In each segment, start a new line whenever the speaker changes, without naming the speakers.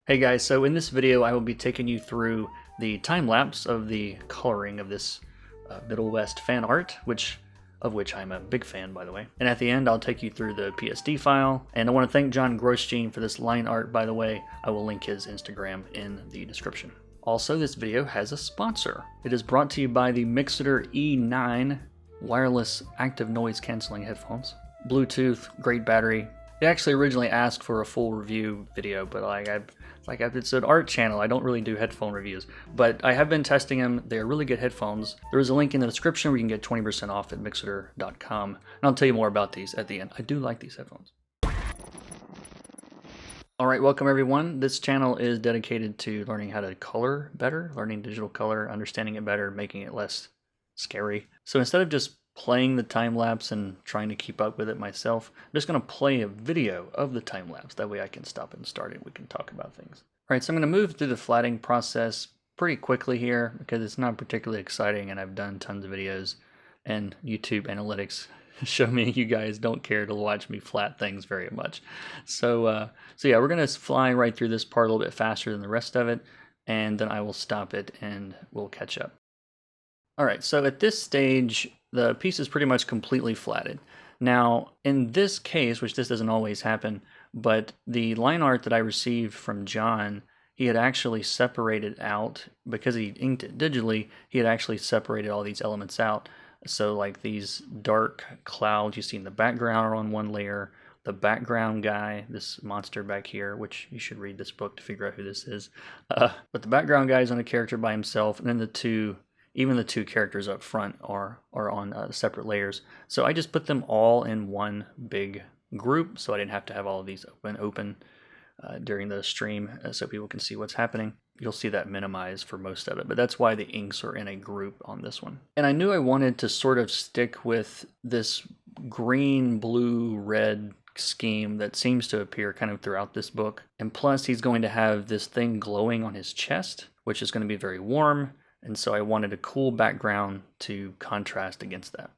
Hey guys, so in this video I will be taking you through the time-lapse of the coloring of this Middle West fan art, of which I'm a big fan, by the way. And at the end I'll take you through the Psd file, and I want to thank John Grosjean for this line art, by the way. I will link his Instagram in the description. Also, this video has a sponsor. It is brought to you by the Mixcder E9 wireless active noise cancelling headphones. Bluetooth, great battery. They actually originally asked for a full review video, but it's an art channel. I don't really do headphone reviews, but I have been testing them. They are really good headphones. There is a link in the description where you can get 20% off at Mixcder.com, and I'll tell you more about these at the end. I do like these headphones. All right, welcome everyone. This channel is dedicated to learning how to color better, learning digital color, understanding it better, making it less scary. So instead of just playing the time-lapse and trying to keep up with it myself, I'm just going to play a video of the time-lapse. That way I can stop it and start it. We can talk about things. All right, so I'm going to move through the flatting process pretty quickly here because it's not particularly exciting and I've done tons of videos, and YouTube analytics show me you guys don't care to watch me flat things very much. So yeah, we're going to fly right through this part a little bit faster than the rest of it, and then I will stop it and we'll catch up. All right, so at this stage, the piece is pretty much completely flatted. Now, in this case, which this doesn't always happen, but the line art that I received from John, he had actually separated out, because he inked it digitally, he had actually separated all these elements out. So like these dark clouds you see in the background are on one layer, the background guy, this monster back here, which you should read this book to figure out who this is. But the background guy is on a character by himself, and then even the two characters up front are on separate layers. So I just put them all in one big group, so I didn't have to have all of these open during the stream so people can see what's happening. You'll see that minimized for most of it, but that's why the inks are in a group on this one. And I knew I wanted to sort of stick with this green, blue, red scheme that seems to appear kind of throughout this book. And plus he's going to have this thing glowing on his chest, which is going to be very warm. And so I wanted a cool background to contrast against that.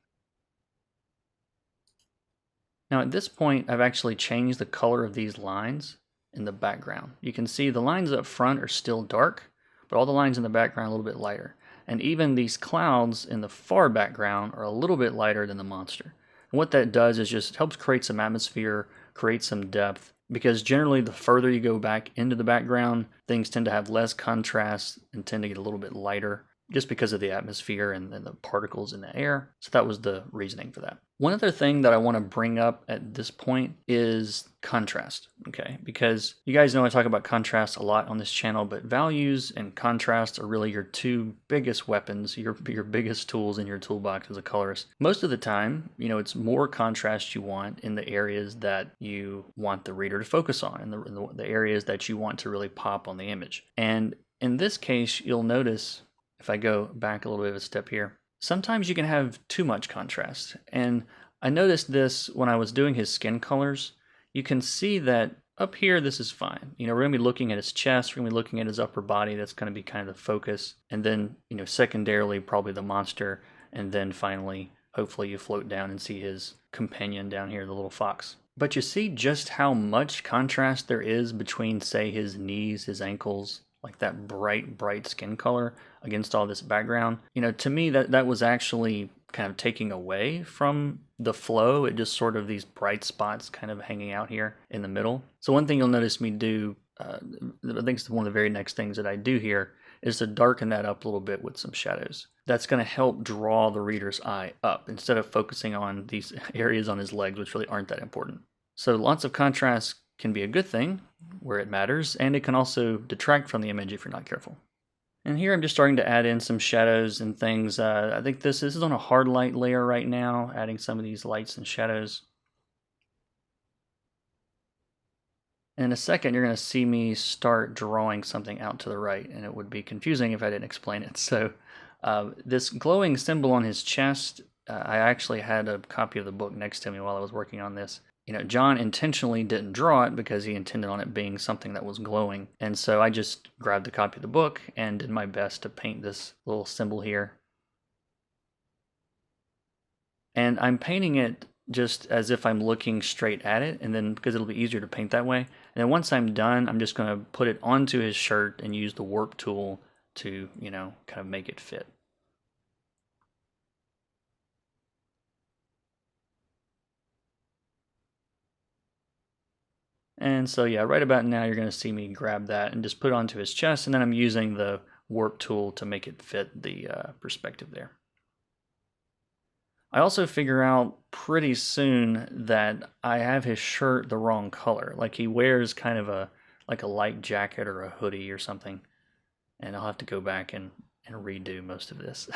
Now at this point, I've actually changed the color of these lines in the background. You can see the lines up front are still dark, but all the lines in the background are a little bit lighter. And even these clouds in the far background are a little bit lighter than the monster. And what that does is just helps create some atmosphere, create some depth, because generally the further you go back into the background, things tend to have less contrast and tend to get a little bit lighter just because of the atmosphere and the particles in the air. So that was the reasoning for that. One other thing that I want to bring up at this point is contrast, okay? Because you guys know I talk about contrast a lot on this channel, but values and contrast are really your two biggest weapons, your biggest tools in your toolbox as a colorist. Most of the time, you know, it's more contrast you want in the areas that you want the reader to focus on, and the areas that you want to really pop on the image. And in this case, you'll notice, if I go back a little bit of a step here, sometimes you can have too much contrast. And I noticed this when I was doing his skin colors. You can see that up here, this is fine. You know, we're gonna be looking at his chest, we're gonna be looking at his upper body. That's gonna be kind of the focus. And then, you know, secondarily, probably the monster. And then finally, hopefully you float down and see his companion down here, the little fox. But you see just how much contrast there is between, say, his knees, his ankles, like that bright skin color against all this background. You know, to me that was actually kind of taking away from the flow. It just sort of these bright spots kind of hanging out here in the middle. So one thing you'll notice me do, I think it's one of the very next things that I do here, is to darken that up a little bit with some shadows. That's going to help draw the reader's eye up instead of focusing on these areas on his legs, which really aren't that important. So lots of contrast can be a good thing where it matters, and it can also detract from the image if you're not careful. And here I'm just starting to add in some shadows and things. I think this is on a hard light layer right now, adding some of these lights and shadows. And in a second, you're going to see me start drawing something out to the right, and it would be confusing if I didn't explain it. So this glowing symbol on his chest, I actually had a copy of the book next to me while I was working on this. You know, John intentionally didn't draw it because he intended on it being something that was glowing. And so I just grabbed a copy of the book and did my best to paint this little symbol here. And I'm painting it just as if I'm looking straight at it, and then because it'll be easier to paint that way. And then once I'm done, I'm just going to put it onto his shirt and use the warp tool to, kind of make it fit. And so yeah, right about now you're going to see me grab that and just put it onto his chest, and then I'm using the warp tool to make it fit the perspective there. I also figure out pretty soon that I have his shirt the wrong color. Like he wears kind of a light jacket or a hoodie or something. And I'll have to go back and redo most of this.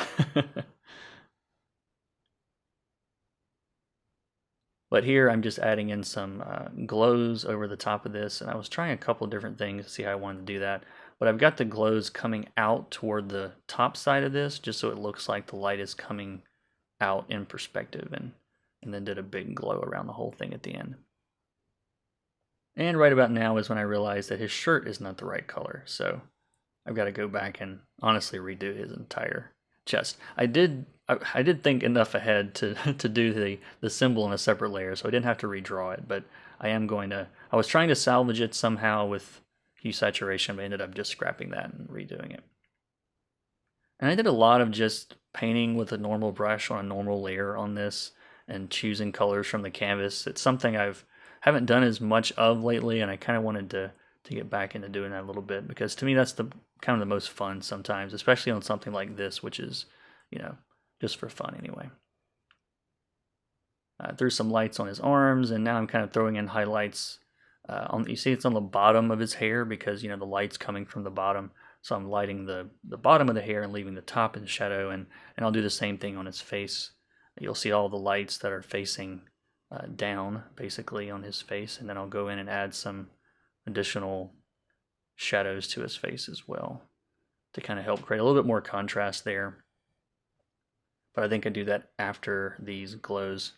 But here I'm just adding in some glows over the top of this, and I was trying a couple different things to see how I wanted to do that. But I've got the glows coming out toward the top side of this, just so it looks like the light is coming out in perspective, and then did a big glow around the whole thing at the end. And right about now is when I realized that his shirt is not the right color, so I've got to go back and honestly redo his entire chest. I did think enough ahead to do the symbol in a separate layer, so I didn't have to redraw it, but I was trying to salvage it somehow with hue saturation, but I ended up just scrapping that and redoing it. And I did a lot of just painting with a normal brush on a normal layer on this and choosing colors from the canvas. It's something haven't done as much of lately, and I kind of wanted to get back into doing that a little bit, because to me that's the kind of the most fun sometimes, especially on something like this, which is, just for fun anyway. Threw some lights on his arms, and now I'm kind of throwing in highlights. You see it's on the bottom of his hair because, the light's coming from the bottom. So I'm lighting the bottom of the hair and leaving the top in shadow, and I'll do the same thing on his face. You'll see all the lights that are facing down, basically, on his face, and then I'll go in and add some additional shadows to his face as well to kind of help create a little bit more contrast there. But I think I do that after these glows.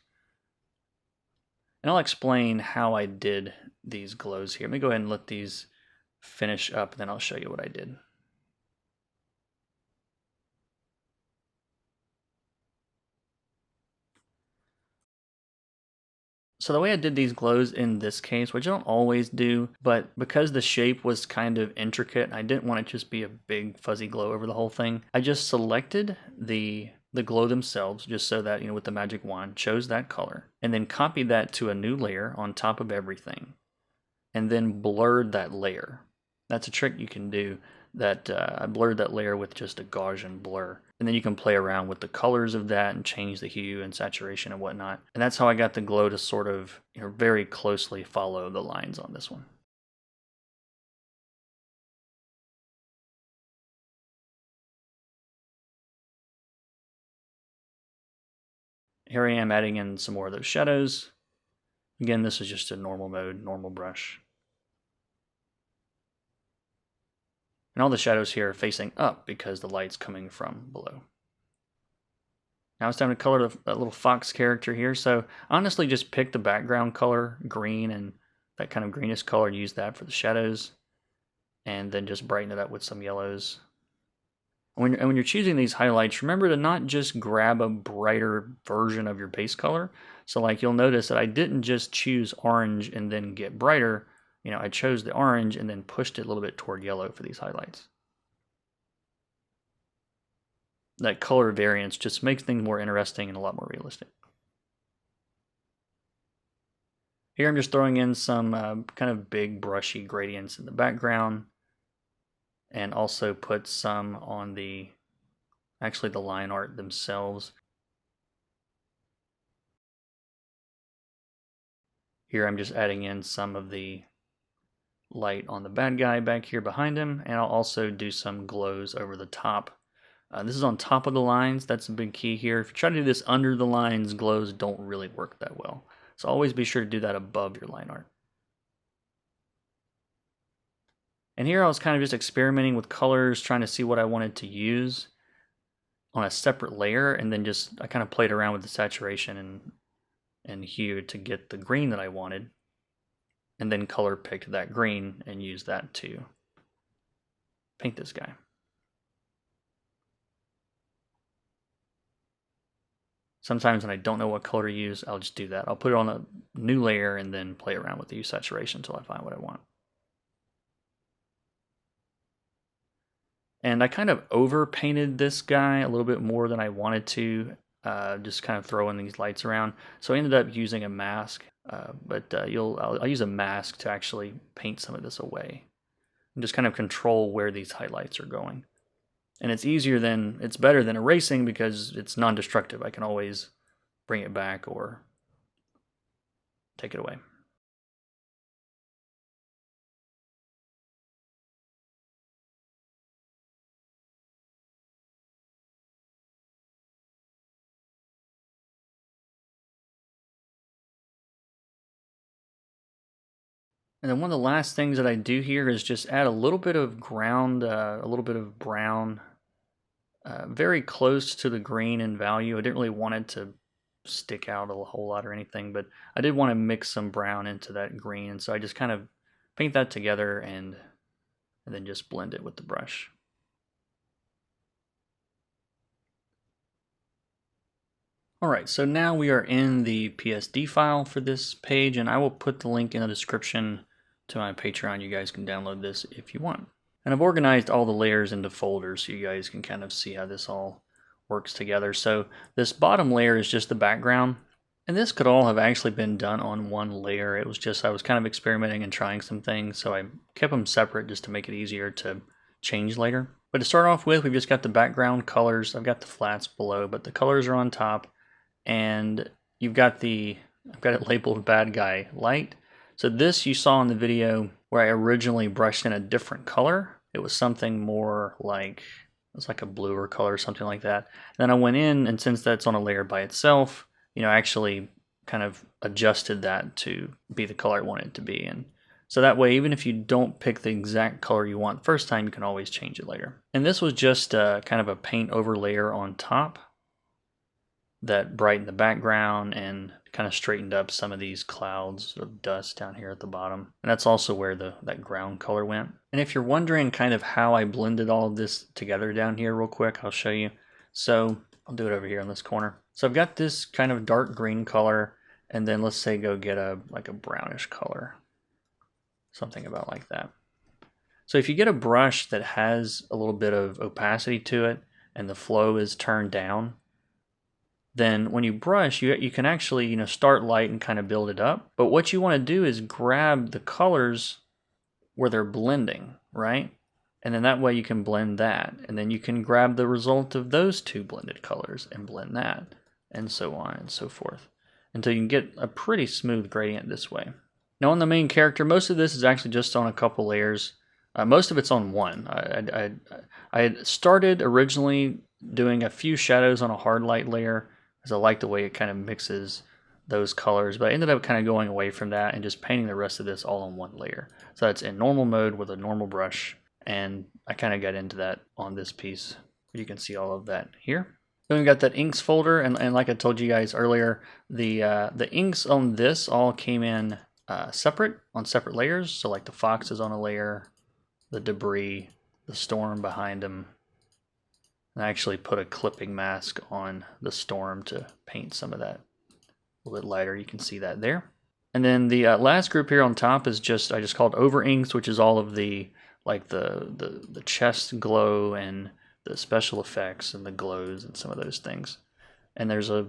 And I'll explain how I did these glows here. Let me go ahead and let these finish up, and then I'll show you what I did. So the way I did these glows in this case, which I don't always do, but because the shape was kind of intricate, I didn't want it to just be a big fuzzy glow over the whole thing. I just selected the glow themselves, just so that, with the magic wand, chose that color, and then copied that to a new layer on top of everything, and then blurred that layer. That's a trick you can do. That I blurred that layer with just a Gaussian blur. And then you can play around with the colors of that and change the hue and saturation and whatnot. And that's how I got the glow to sort of very closely follow the lines on this one. Here I am adding in some more of those shadows. Again, this is just a normal mode, normal brush. And all the shadows here are facing up because the light's coming from below. Now it's time to color the little fox character here. So honestly, just pick the background color, green, and that kind of greenish color, and use that for the shadows. And then just brighten it up with some yellows. And when you're choosing these highlights, remember to not just grab a brighter version of your base color. So like you'll notice that I didn't just choose orange and then get brighter. I chose the orange and then pushed it a little bit toward yellow for these highlights. That color variance just makes things more interesting and a lot more realistic. Here I'm just throwing in some kind of big brushy gradients in the background, and also put some on the line art themselves. Here I'm just adding in some of the light on the bad guy back here behind him, and I'll also do some glows over the top. This is on top of the lines. That's a big key here. If you try to do this under the lines, glows don't really work that well. So always be sure to do that above your line art. And here I was kind of just experimenting with colors, trying to see what I wanted to use on a separate layer, and then I kind of played around with the saturation and hue to get the green that I wanted, and then color picked that green and used that to paint this guy. Sometimes when I don't know what color to use, I'll just do that. I'll put it on a new layer and then play around with the hue saturation until I find what I want. And I kind of over painted this guy a little bit more than I wanted to, just kind of throwing these lights around. So I ended up using a mask, but I'll use a mask to actually paint some of this away and just kind of control where these highlights are going. And it's better than erasing because it's non-destructive. I can always bring it back or take it away. And then one of the last things that I do here is just add a little bit of ground, a little bit of brown, very close to the green in value. I didn't really want it to stick out a whole lot or anything, but I did want to mix some brown into that green. And so I just kind of paint that together and then just blend it with the brush. All right, so now we are in the PSD file for this page, and I will put the link in the description to my Patreon. You guys can download this if you want. And I've organized all the layers into folders so you guys can kind of see how this all works together. So this bottom layer is just the background, and this could all have actually been done on one layer. It was just I was kind of experimenting and trying some things, so I kept them separate just to make it easier to change later. But to start off with, we've just got the background colors. I've got the flats below, but the colors are on top. And I've got it labeled bad guy light. So this you saw in the video where I originally brushed in a different color. It was something more like, it was like a bluer color or something like that. And then I went in, and since that's on a layer by itself, I actually kind of adjusted that to be the color I want it to be. And so that way, even if you don't pick the exact color you want the first time, you can always change it later. And this was just kind of a paint over layer on top that brightened the background and kind of straightened up some of these clouds of dust down here at the bottom. And that's also where that ground color went. And if you're wondering kind of how I blended all of this together down here real quick, I'll show you. So I'll do it over here in this corner. So I've got this kind of dark green color, and then let's say go get like a brownish color. Something about like that. So if you get a brush that has a little bit of opacity to it and the flow is turned down, then when you brush, you can actually start light and kind of build it up. But what you want to do is grab the colors where they're blending, right? And then that way you can blend that. And then you can grab the result of those two blended colors and blend that, and so on and so forth, until you can get a pretty smooth gradient this way. Now on the main character, most of this is actually just on a couple layers. Most of it's on one. I had started originally doing a few shadows on a hard light layer, because I like the way it kind of mixes those colors, but I ended up kind of going away from that and just painting the rest of this all on one layer. So it's in normal mode with a normal brush, and I kind of got into that on this piece. You can see all of that here. Then we got that inks folder, and like I told you guys earlier, the inks on this all came in separate on separate layers. So like the fox is on a layer, the debris, the storm behind him. And I actually put a clipping mask on the storm to paint some of that a little bit lighter. You can see that there. And then the last group here on top is I just called over inks, which is all of the chest glow and the special effects and the glows and some of those things. And there's a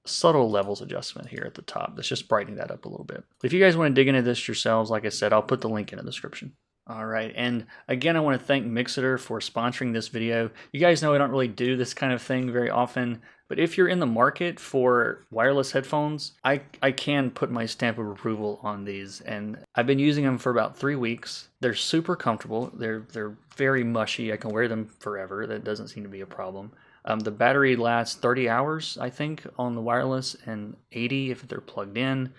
subtle levels adjustment here at the top that's just brightening that up a little bit. If you guys want to dig into this yourselves, like I said, I'll put the link in the description. All right, and again, I want to thank Mixcder for sponsoring this video. You guys know I don't really do this kind of thing very often, but if you're in the market for wireless headphones, I can put my stamp of approval on these, and I've been using them for about 3 weeks. They're super comfortable. They're very mushy. I can wear them forever. That doesn't seem to be a problem. The battery lasts 30 hours, I think, on the wireless, and 80 if they're plugged in.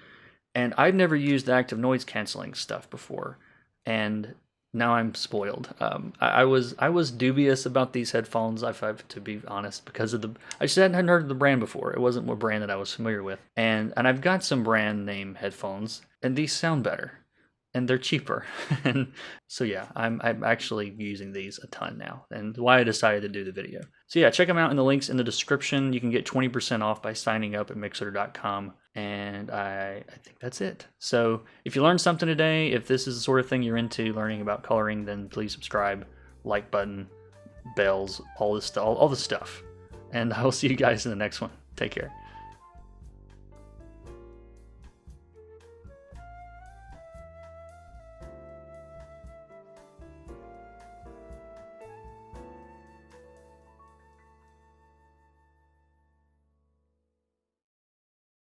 And I've never used the active noise canceling stuff before, and now I'm spoiled. I was dubious about these headphones, if I have to be honest, because of I just hadn't heard of the brand before. It wasn't a brand that I was familiar with, and I've got some brand name headphones, and these sound better. and they're cheaper. And so yeah, I'm actually using these a ton now, and why I decided to do the video. So yeah, check them out in the links in the description. You can get 20% off by signing up at Mixcder.com. And I think that's it. So if you learned something today, if this is the sort of thing you're into, learning about coloring, then please subscribe, like button, bells, all this stuff, all the stuff. And I will see you guys in the next one. Take care.